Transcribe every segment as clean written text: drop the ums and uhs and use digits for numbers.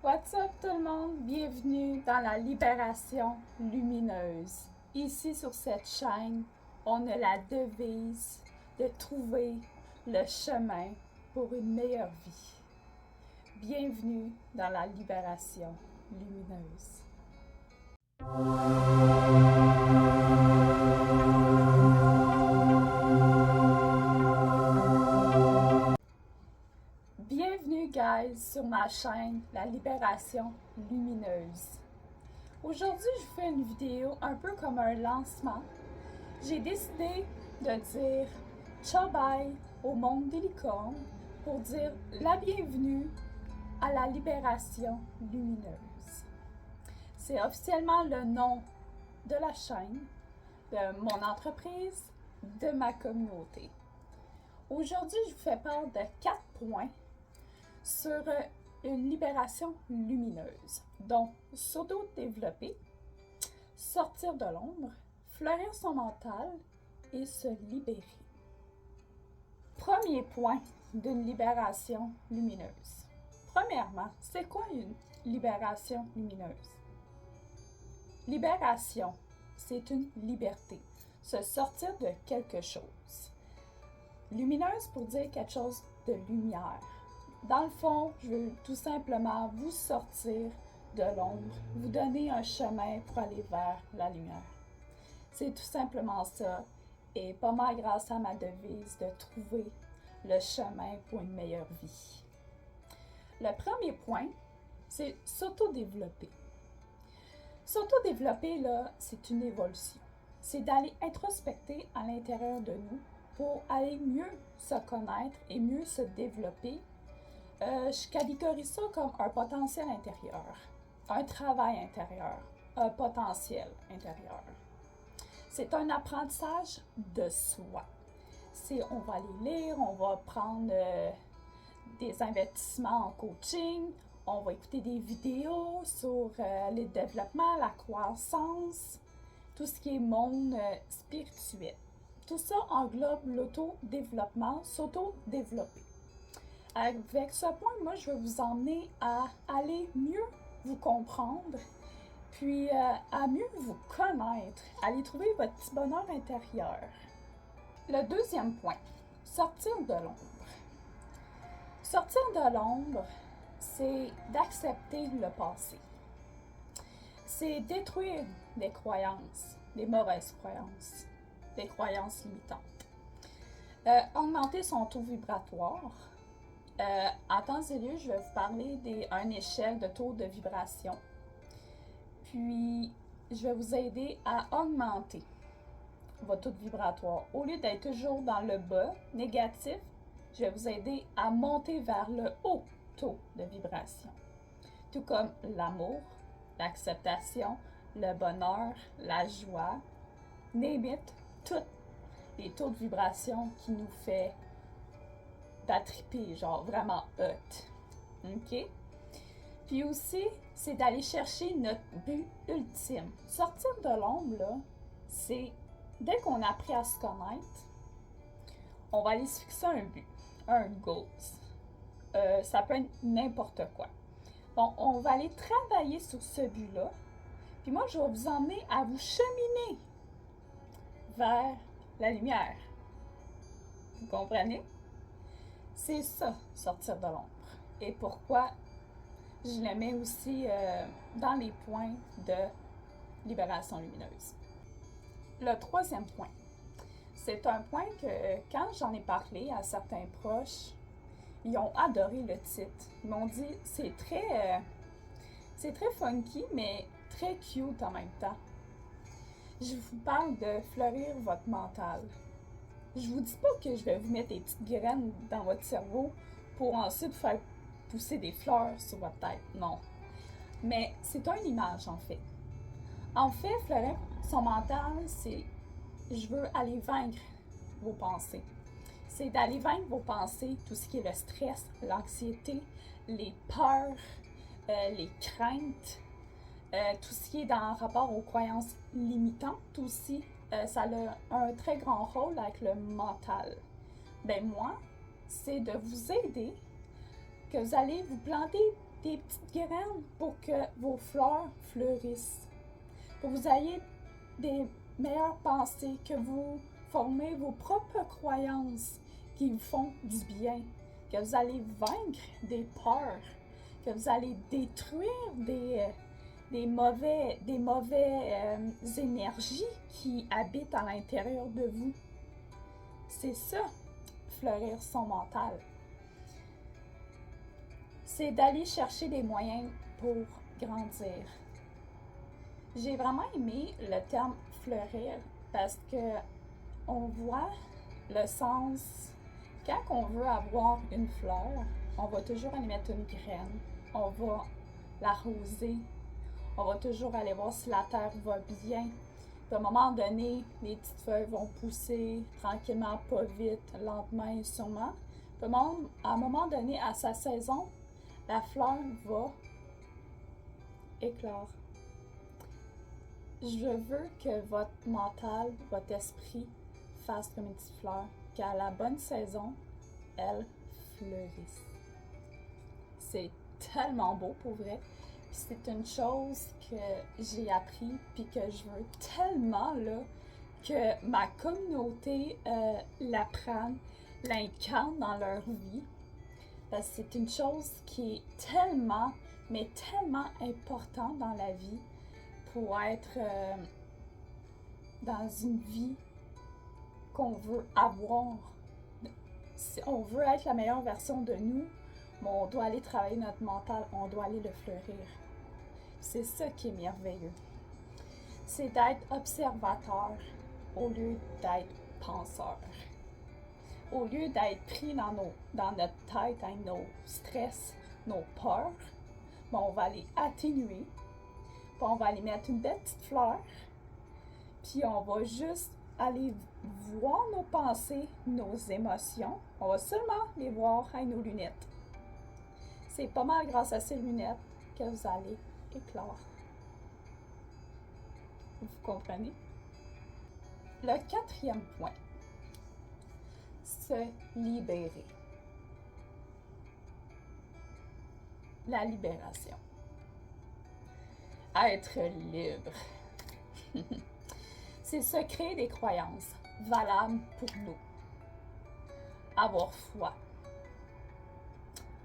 What's up tout le monde? Bienvenue dans la libération lumineuse. Ici sur cette chaîne, on a la devise de trouver le chemin pour une meilleure vie. Bienvenue dans la libération lumineuse. Bienvenue guys sur ma chaîne La Libération Lumineuse. Aujourd'hui, je vous fais une vidéo un peu comme un lancement. J'ai décidé de dire ciao bye au monde des licornes pour dire la bienvenue à la libération lumineuse. C'est officiellement le nom de la chaîne, de mon entreprise, de ma communauté. Aujourd'hui, je vous fais part de 4 points sur une libération lumineuse. Donc, s'auto-développer, sortir de l'ombre, fleurir son mental et se libérer. Premier point d'une libération lumineuse. Premièrement, c'est quoi une libération lumineuse? Libération, c'est une liberté, se sortir de quelque chose. Lumineuse pour dire quelque chose de lumière. Dans le fond, je veux tout simplement vous sortir de l'ombre, vous donner un chemin pour aller vers la lumière. C'est tout simplement ça, et pas mal grâce à ma devise de trouver le chemin pour une meilleure vie. Le premier point, c'est s'auto-développer. S'auto-développer, là, c'est une évolution. C'est d'aller introspecter à l'intérieur de nous pour aller mieux se connaître et mieux se développer. Je catégorise ça comme un potentiel intérieur, un travail intérieur, un potentiel intérieur. C'est un apprentissage de soi. On va aller lire, on va prendre des investissements en coaching, on va écouter des vidéos sur le développement, la croissance, tout ce qui est monde spirituel. Tout ça englobe l'autodéveloppement, s'auto-développer. Avec ce point, moi, je vais vous emmener à aller mieux vous comprendre, puis à mieux vous connaître, aller trouver votre petit bonheur intérieur. Le deuxième point, sortir de l'ombre. Sortir de l'ombre, c'est d'accepter le passé. C'est détruire des croyances, des mauvaises croyances, des croyances limitantes. Augmenter son taux vibratoire. En temps et lieu, je vais vous parler d'une échelle de taux de vibration. Puis, je vais vous aider à augmenter votre taux vibratoire. Au lieu d'être toujours dans le bas, négatif, je vais vous aider à monter vers le haut taux de vibration. Tout comme l'amour, l'acceptation, le bonheur, la joie, name it, tous les taux de vibration qui nous fait d'attriper, genre vraiment hot. OK? Puis aussi, c'est d'aller chercher notre but ultime. Sortir de l'ombre, là, c'est dès qu'on a appris à se connaître, on va aller se fixer un but, un goal. Ça peut être n'importe quoi. Bon, on va aller travailler sur ce but-là. Puis moi, je vais vous emmener à vous cheminer vers la lumière. Vous comprenez? C'est ça, sortir de l'ombre. Et pourquoi je le mets aussi dans les points de libération lumineuse. Le troisième point, c'est un point que quand j'en ai parlé à certains proches, ils ont adoré le titre. Ils m'ont dit c'est très funky, mais très cute en même temps. Je vous parle de fleurir votre mental. Je vous dis pas que je vais vous mettre des petites graines dans votre cerveau pour ensuite faire pousser des fleurs sur votre tête. Non. Mais c'est une image en fait. En fait, fleurir son mental, c'est je veux aller vaincre vos pensées. C'est d'aller vaincre vos pensées, tout ce qui est le stress, l'anxiété, les peurs, les craintes, tout ce qui est dans rapport aux croyances limitantes aussi. Ça a un très grand rôle avec le mental. Ben moi, c'est de vous aider, que vous allez vous planter des petites graines pour que vos fleurs fleurissent, que vous ayez des meilleures pensées, que vous formez vos propres croyances qui vous font du bien, que vous allez vaincre des peurs, que vous allez détruire des mauvais énergies qui habitent à l'intérieur de vous. C'est ça, fleurir son mental. C'est d'aller chercher des moyens pour grandir. J'ai vraiment aimé le terme fleurir parce que on voit le sens. Quand on veut avoir une fleur, on va toujours aller mettre une graine, on va l'arroser, on va toujours aller voir si la terre va bien. Puis à un moment donné, les petites feuilles vont pousser tranquillement, pas vite, lentement et sûrement. Puis à un moment donné, à sa saison, la fleur va éclore. Je veux que votre mental, votre esprit fasse comme une petite fleur, qu'à la bonne saison, elle fleurisse. C'est tellement beau pour vrai. Puis c'est une chose que j'ai appris puis que je veux tellement là, que ma communauté l'apprenne, l'incarne dans leur vie. Parce que c'est une chose qui est tellement, mais tellement importante dans la vie pour être dans une vie qu'on veut avoir. Si on veut être la meilleure version de nous, mais on doit aller travailler notre mental, on doit aller le fleurir. C'est ça qui est merveilleux. C'est d'être observateur au lieu d'être penseur. Au lieu d'être pris dans notre tête avec nos stress, nos peurs, ben on va aller atténuer, puis on va aller mettre une belle petite fleur, puis on va juste aller voir nos pensées, nos émotions. On va seulement les voir avec nos lunettes. C'est pas mal grâce à ces lunettes que vous allez éclore. Vous comprenez? Le 4e point, se libérer. La libération. Être libre. C'est se créer des croyances valables pour nous. Avoir foi.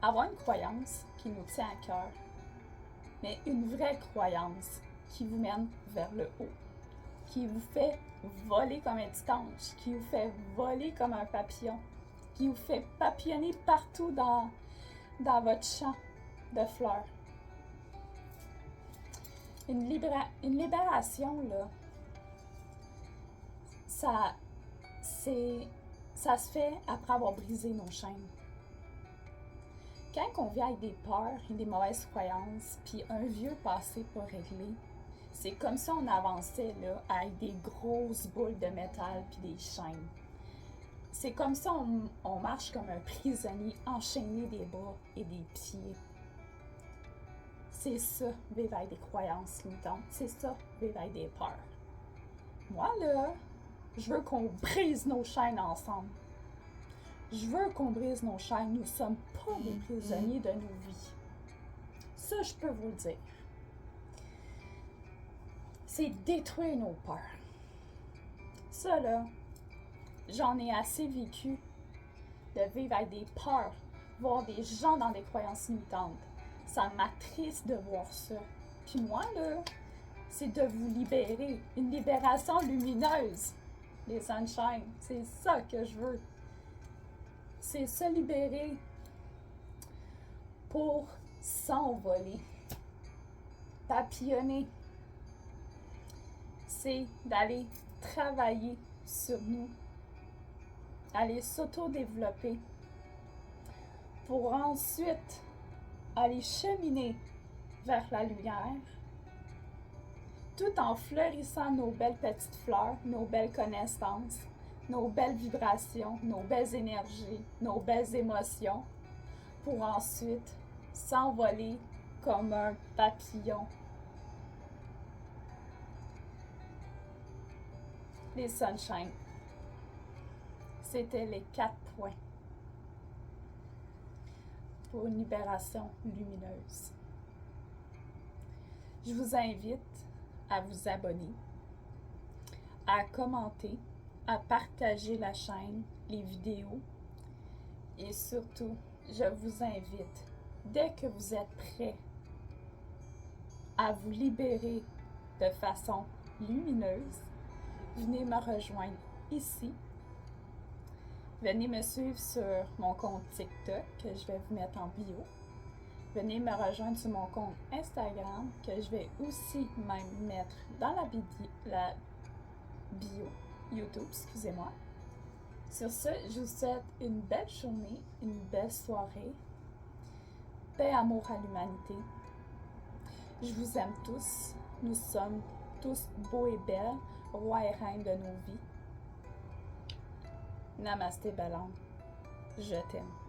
Avoir une croyance qui nous tient à cœur, mais une vraie croyance qui vous mène vers le haut, qui vous fait voler comme un petit ange, qui vous fait voler comme un papillon, qui vous fait papillonner partout dans votre champ de fleurs. Une libération, là, ça se fait après avoir brisé nos chaînes. Quand on vit avec des peurs et des mauvaises croyances, puis un vieux passé pas réglé, c'est comme si on avançait là, avec des grosses boules de métal puis des chaînes. C'est comme si on marche comme un prisonnier enchaîné des bras et des pieds. C'est ça, vivre avec des croyances limitantes. C'est ça, vivre avec des peurs. Moi, là, je veux qu'on brise nos chaînes ensemble. Je veux qu'on brise nos chaînes. Nous ne sommes pas des prisonniers de nos vies. Ça, je peux vous le dire. C'est détruire nos peurs. Ça, là, j'en ai assez vécu de vivre avec des peurs, voir des gens dans des croyances limitantes. Ça m'attriste de voir ça. Puis moi, là, c'est de vous libérer. Une libération lumineuse. Les sunshine, c'est ça que je veux. C'est se libérer pour s'envoler, papillonner. C'est d'aller travailler sur nous, aller s'auto-développer pour ensuite aller cheminer vers la lumière tout en fleurissant nos belles petites fleurs, nos belles connaissances, nos belles vibrations, nos belles énergies, nos belles émotions pour ensuite s'envoler comme un papillon. Les sunshine. C'était les 4 points. pour une libération lumineuse. Je vous invite à vous abonner, à commenter, à partager la chaîne, les vidéos et surtout, je vous invite, dès que vous êtes prêts à vous libérer de façon lumineuse, venez me rejoindre ici. Venez me suivre sur mon compte TikTok que je vais vous mettre en bio. Venez me rejoindre sur mon compte Instagram que je vais aussi même mettre dans la bio YouTube, excusez-moi. Sur ce, je vous souhaite une belle journée, une belle soirée. Paix, amour à l'humanité. Je vous aime tous. Nous sommes tous beaux et belles, rois et reines de nos vies. Namasté, belle âme. Je t'aime.